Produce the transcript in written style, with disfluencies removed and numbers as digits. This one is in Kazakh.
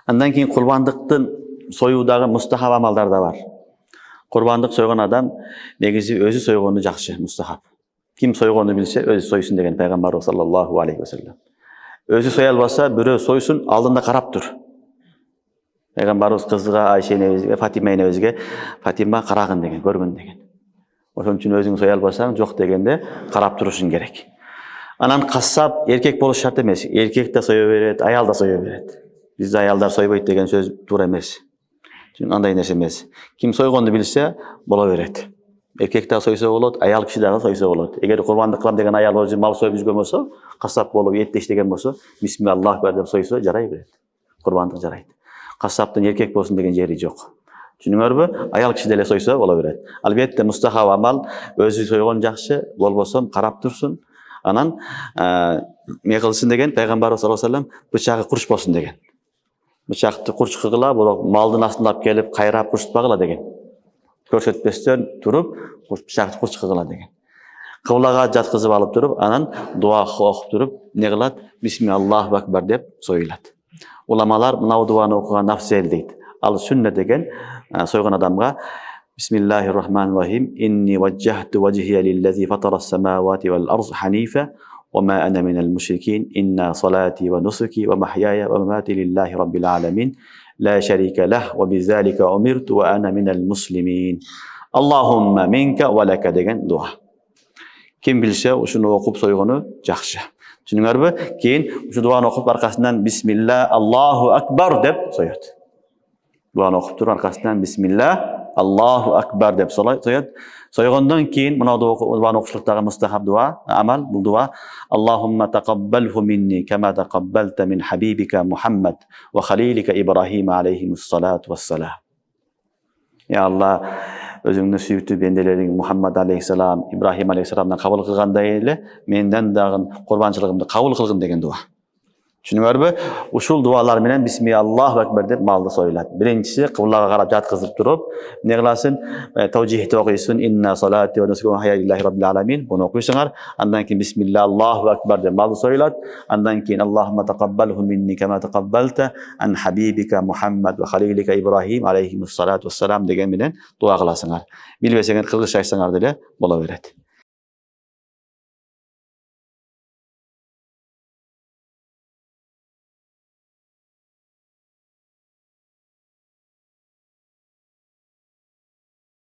Андан кийин курбандыктын союудагы мустахаб амалдар да бар. Курбандык сойгон адам негизи өзү сойгону жакшы, мустахаб. Ким сойгону билсе, өзү сойсун деген пайгамбарыбыз саллаллаху алейхи ва саллям. Өзү сой албаса, бирөө сойсун, алдында карап тур. Пайгамбарыбыз кызга Айша энебизге, Фатима энебизге, Фатима карагын деген, көргүн деген. Ошон үчүн өзүң сой албасаң, жок дегенде карап турушуң керек. Анан кассап эркек болуш шарт эмес. Эркек да сое берет, аял да сое берет. Бизде аялдар сойбойт деген сөз туура эмес. Андай нерсе эмес. Ким сойгонду билсе, боло берет. Эркек да сойсо болот, аял киши дагы сойсо болот. Эгер курбандык кылам деген аял өзү мал союп жүргөн болсо, кассап болуп этти иштеген болсо, бисмиллах деп сойсо жарай берет. Курбандык жарайт. Кассаптын эркек болсун деген жери жок. Түшүнүңөрбү? Аял киши деле сойсо боло берет. Албетте мустахаб амал, өзү сойгон жакшы, болбосо карап турсун. Анан эмне кылсын деген пайгамбарыбыз саллаллаху алейхи ва саллям бычагы курч болсун деген. Бычакты курч кыгыла, бирок малдын астына алып келип кайрап курчтпагыла деген. Көрсөтпөстөн туруп, бычакты курч кыгыла деген. Кыблага жаткызып алып туруп, анан дуа окуп туруп, эмне кылат? Бисмиллаху акбар деп союлат. Уламалар мына дуаны окуган афзел дейт. Ал сүннө деген сойгон адамга Бисмиллахир-рахманир-рахим. Инни ваджjahtu ваджхия лиллази фатара-ас-самавати вал-арз ханифа ва ма ана минал мушрикин. Инна салати ва нусуки ва махяя ва мамати лиллахи раббил аламин. Ла шарика лах ва бизалика умирту ва ана минал муслимин. Аллахумма минка ва лака деген дуа. Ким билсе, ушуну окуп сойгону жакшы. Түшүнүңөрбү? Кийин ушу дуаны окуп аркасынан бисмилла Аллаху акбар деп соёт. Дуаны окуп туруп аркасынан бисмилла Аллаху акбар деп соёт. Сойгондон кийин мына дуаны окушлуктагы мустахаб дуа, амал бул дуа Аллахумма тaqabbalhu minni kama taqabbalta min habibika Muhammad ва халилика Ибрахим алейхимуссалату вассалам. Я Аллах, өзүңдүн сүйүктүү бенделериң Мухаммад алейхиссалам, Ибрахим алейхиссаламдан кабыл кылгандай эле менден дагы курбанчылыгымды кабыл кылгын деген дуа. Түшүнүңөрбү? Ушул дуалар менен бисмиллаху акбар деп малды союлат. Биринчиси кыблага карап жаткызып туруп, эмне кыласың? Тавжихти окуйсуң, инна салати ва нусуки ва махяя лиллахи раббил аламин. Буну окуйсуңар. Андан кийин бисмиллаху акбар деп малды союлат. Андан кийин Аллахумма тaqabbalhu minni kama taqabbalta an habibika Muhammad ва халилика Ибрахим алейхимуссалату вассалам деген менен дуа кыласыңар. Билбесеңер кыргызча айтсаңар деле боло берет.